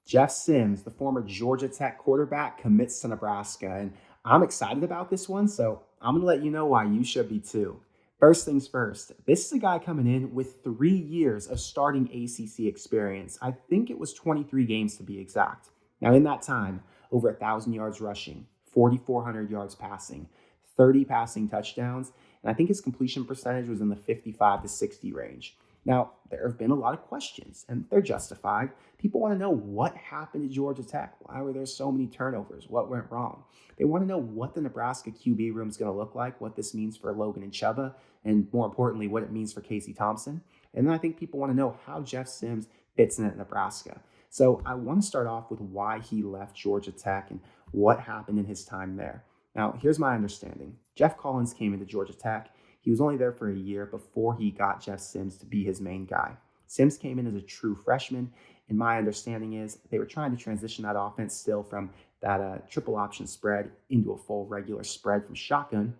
Jeff Sims, the former Georgia Tech quarterback, commits to Nebraska. And I'm excited about this one, so I'm going to let you know why you should be too. First things first, this is a guy coming in with 3 years of starting ACC experience. I think it was 23 games to be exact. Now, in that time, over 1,000 yards rushing, 4,400 yards passing, 30 passing touchdowns, and I think his completion percentage was in the 55 to 60 range. Now, there have been a lot of questions, and they're justified. People want to know what happened at Georgia Tech. Why were there so many turnovers? What went wrong? They want to know what the Nebraska QB room is going to look like, what this means for Logan and Chuba, and more importantly, what it means for Casey Thompson. And then I think people want to know how Jeff Sims fits in at Nebraska. So I want to start off with why he left Georgia Tech and what happened in his time there. Now, here's my understanding. Jeff Collins came into Georgia Tech. He was only there for a year before he got Jeff Sims to be his main guy. Sims came in as a true freshman, and my understanding is they were trying to transition that offense still from that triple option spread into a full regular spread from shotgun.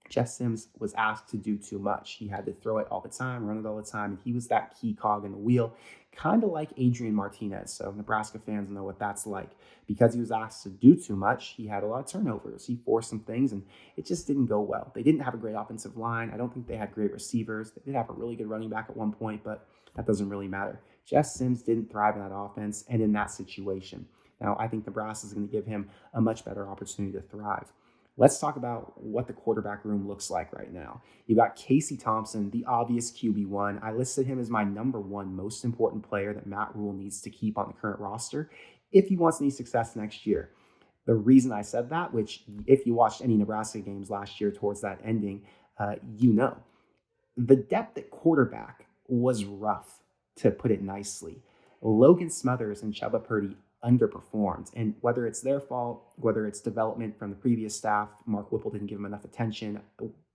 Jeff Sims was asked to do too much. He had to throw it all the time, run it all the time, and he was that key cog in the wheel, kind of like Adrian Martinez. So Nebraska fans know what that's like. Because he was asked to do too much, he had a lot of turnovers. He forced some things, and it just didn't go well. They didn't have a great offensive line. I don't think they had great receivers. They did have a really good running back at one point, but that doesn't really matter. Jeff Sims didn't thrive in that offense and in that situation. Now, I think Nebraska is going to give him a much better opportunity to thrive. Let's talk about what the quarterback room looks like right now. You got Casey Thompson, the obvious QB1. I listed him as my number one most important player that Matt Rhule needs to keep on the current roster if he wants any success next year. The reason I said that, which if you watched any Nebraska games last year towards that ending, you know. The depth at quarterback was rough, to put it nicely. Logan Smothers and Chuba Purdy underperformed. And whether it's their fault, whether it's development from the previous staff, Mark Whipple didn't give him enough attention,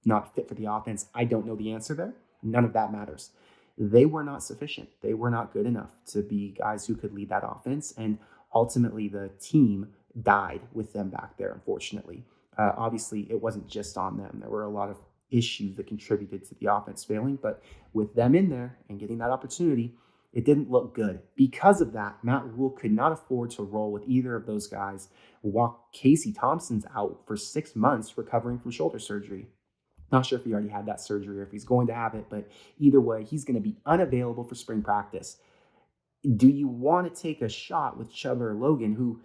not fit for the offense, I don't know the answer there. None of that matters. They were not sufficient. They were not good enough to be guys who could lead that offense. And ultimately, the team died with them back there, unfortunately. Obviously, it wasn't just on them. There were a lot of issues that contributed to the offense failing. But with them in there and getting that opportunity, it didn't look good. Because of that, Matt Rhule could not afford to roll with either of those guys while Casey Thompson's out for 6 months recovering from shoulder surgery. Not sure if he already had that surgery or if he's going to have it, but either way, he's going to be unavailable for spring practice. Do you want to take a shot with Chuba or Logan, who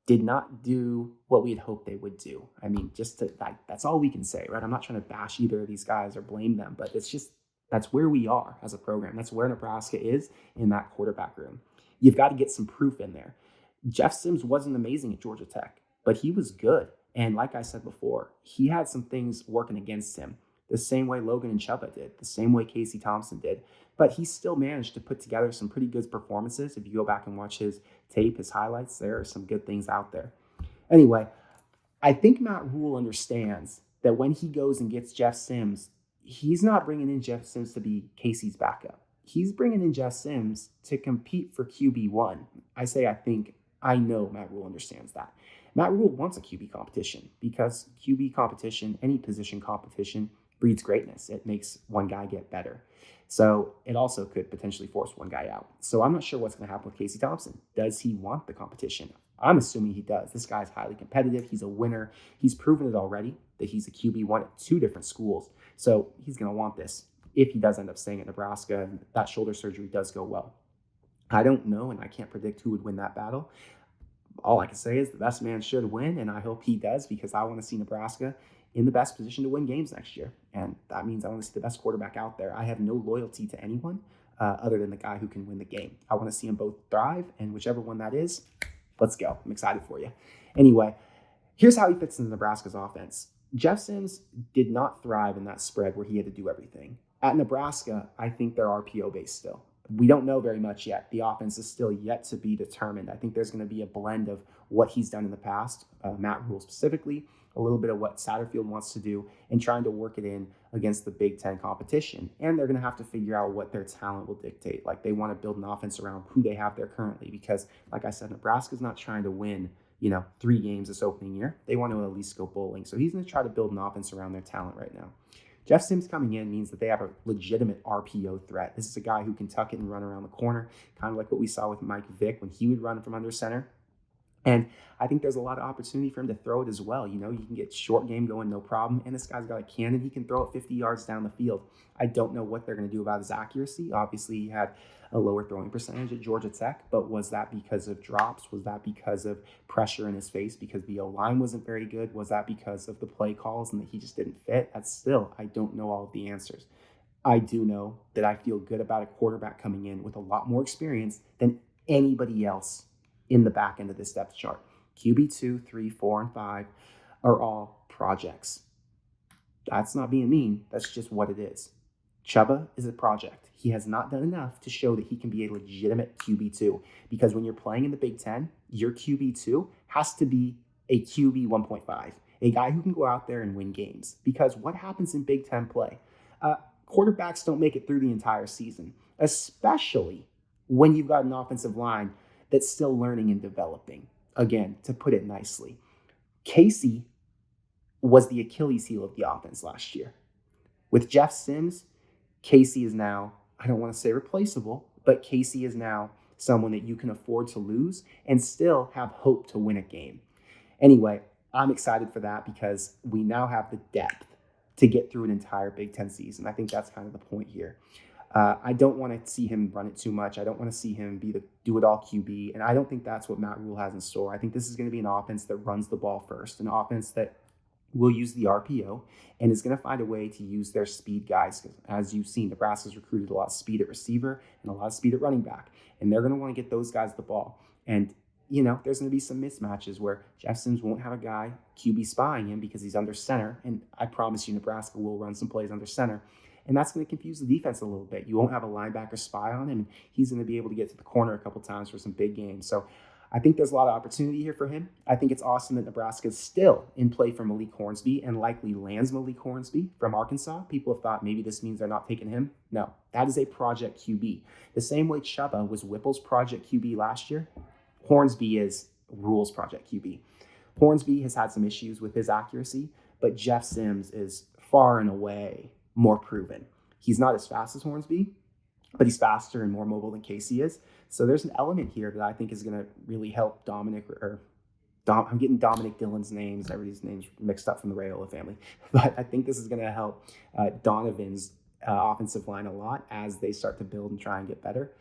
did not do what we had hoped they would do? I mean, that's all we can say, right? I'm not trying to bash either of these guys or blame them, but that's where we are as a program. That's where Nebraska is in that quarterback room. You've got to get some proof in there. Jeff Sims wasn't amazing at Georgia Tech, but he was good. And like I said before, he had some things working against him the same way Logan and Chuba did, the same way Casey Thompson did. But he still managed to put together some pretty good performances. If you go back and watch his tape, his highlights, there are some good things out there. Anyway, I think Matt Rhule understands that when he goes and gets Jeff Sims, he's not bringing in Jeff Sims to be Casey's backup. He's bringing in Jeff Sims to compete for QB1. I know Matt Rhule understands that. Matt Rhule wants a QB competition because QB competition, any position competition, breeds greatness. It makes one guy get better. So it also could potentially force one guy out. So I'm not sure what's going to happen with Casey Thompson. Does he want the competition? I'm assuming he does. This guy's highly competitive. He's a winner. He's proven it already that he's a QB1 at 2 different schools. So he's going to want this if he does end up staying at Nebraska and that shoulder surgery does go well. I don't know, and I can't predict who would win that battle. All I can say is the best man should win, and I hope he does because I want to see Nebraska in the best position to win games next year. And that means I want to see the best quarterback out there. I have no loyalty to anyone other than the guy who can win the game. I want to see them both thrive, and whichever one that is, let's go. I'm excited for you. Anyway, here's how he fits into Nebraska's offense. Jeff Sims did not thrive in that spread where he had to do everything. At Nebraska, I think they're RPO-based still. We don't know very much yet. The offense is still yet to be determined. I think there's going to be a blend of what he's done in the past, Matt Rhule specifically, a little bit of what Satterfield wants to do, and trying to work it in against the Big Ten competition. And they're going to have to figure out what their talent will dictate. Like, they want to build an offense around who they have there currently because, like I said, Nebraska's not trying to win 3 games this opening year. They want to at least go bowling. So he's going to try to build an offense around their talent right now. Jeff Sims coming in means that they have a legitimate RPO threat. This is a guy who can tuck it and run around the corner, kind of like what we saw with Mike Vick when he would run from under center. And I think there's a lot of opportunity for him to throw it as well. You can get short game going, no problem. And this guy's got a cannon. He can throw it 50 yards down the field. I don't know what they're going to do about his accuracy. Obviously, he had a lower throwing percentage at Georgia Tech, but was that because of drops? Was that because of pressure in his face because the O-line wasn't very good? Was that because of the play calls and that he just didn't fit? I don't know all of the answers. I do know that I feel good about a quarterback coming in with a lot more experience than anybody else in the back end of this depth chart. QB 2, 3, 4, and 5 are all projects. That's not being mean. That's just what it is. Chuba is a project. He has not done enough to show that he can be a legitimate QB2, because when you're playing in the Big Ten, your QB2 has to be a QB 1.5, a guy who can go out there and win games. Because what happens in Big Ten play? Quarterbacks don't make it through the entire season, especially when you've got an offensive line that's still learning and developing. Again, to put it nicely, Casey was the Achilles heel of the offense last year. With Jeff Sims, Casey is now, I don't want to say replaceable, but Casey is now someone that you can afford to lose and still have hope to win a game. Anyway, I'm excited for that because we now have the depth to get through an entire Big Ten season. I think that's kind of the point here. I don't want to see him run it too much. I don't want to see him be the do-it-all QB, and I don't think that's what Matt Rhule has in store. I think this is going to be an offense that runs the ball first, an offense that will use the RPO and is going to find a way to use their speed guys. As you've seen, Nebraska's recruited a lot of speed at receiver and a lot of speed at running back, and they're going to want to get those guys the ball. And there's going to be some mismatches where Jeff Sims won't have a guy QB spying him because he's under center, and I promise you Nebraska will run some plays under center. And that's going to confuse the defense a little bit. You won't have a linebacker spy on him, and he's going to be able to get to the corner a couple times for some big games. So I think there's a lot of opportunity here for him. I think it's awesome that Nebraska is still in play for Malik Hornsby and likely lands Malik Hornsby from Arkansas. People have thought maybe this means they're not taking him. No, that is a project QB. The same way Chuba was Whipple's project QB last year, Hornsby is Rhule's project QB. Hornsby has had some issues with his accuracy, but Jeff Sims is far and away more proven. He's not as fast as Hornsby, but he's faster and more mobile than Casey is. So there's an element here that I think is going to really help Dominic, I'm getting Dominic Dillon's names, everybody's names mixed up from the Rhule family. But I think this is going to help Donovan's offensive line a lot as they start to build and try and get better.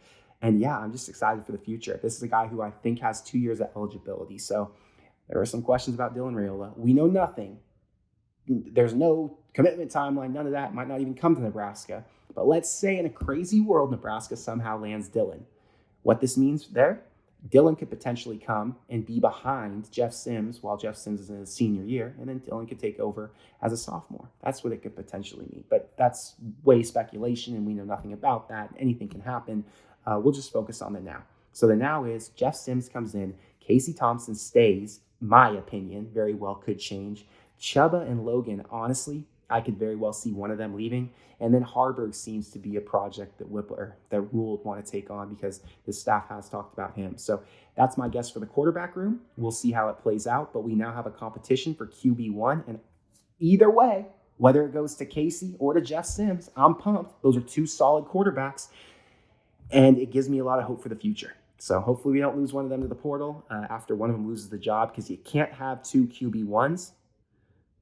And yeah, I'm just excited for the future. This is a guy who I think has 2 years of eligibility. So there are some questions about Dylan Rhule. We know nothing. There's no commitment timeline, none of that. Might not even come to Nebraska. But let's say in a crazy world, Nebraska somehow lands Dylan. What this means there, Dylan could potentially come and be behind Jeff Sims while Jeff Sims is in his senior year, and then Dylan could take over as a sophomore. That's what it could potentially mean. But that's way speculation, and we know nothing about that. Anything can happen. We'll just focus on the now. So the now is Jeff Sims comes in, Casey Thompson stays, my opinion, very well could change. Chuba and Logan, honestly, I could very well see one of them leaving. And then Harburg seems to be a project that Rhule would want to take on because the staff has talked about him. So that's my guess for the quarterback room. We'll see how it plays out, but we now have a competition for QB1. And either way, whether it goes to Casey or to Jeff Sims, I'm pumped. Those are 2 solid quarterbacks, and it gives me a lot of hope for the future. So hopefully we don't lose one of them to the portal after one of them loses the job, because you can't have 2 QB1s.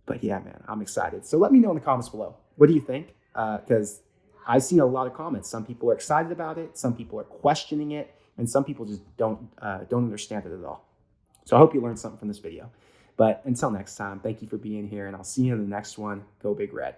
But yeah, man, I'm excited. So let me know in the comments below. What do you think? Because I've seen a lot of comments. Some people are excited about it. Some people are questioning it. And some people just don't understand it at all. So I hope you learned something from this video. But until next time, thank you for being here. And I'll see you in the next one. Go Big Red.